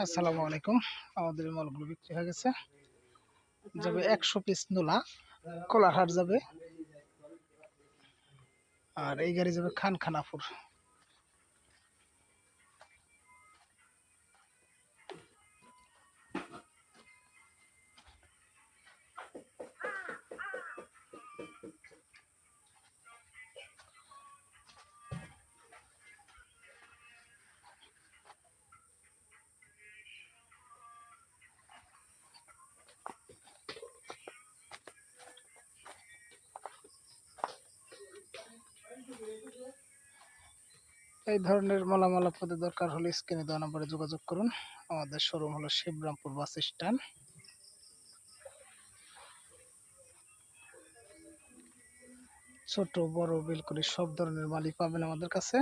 আসসালামু আলাইকুম। আমাদের এই মালগুলো বিক্রি হয়ে গেছে। যাবে 100 পিস নোলা, কোলারহাট যাবে। আর এই গাড়ি যাবে খানখানাপুর। এই ধরনের মালামাল আপনাদের দরকার হলে স্ক্রিনে দেওয়া নম্বরে যোগাযোগ করুন। আমাদের শোরুম হলো শিবরামপুর বাস স্ট্যান্ড। ছোট বড় বিলকুল সব ধরনের মালই পাবেন আমাদের কাছে।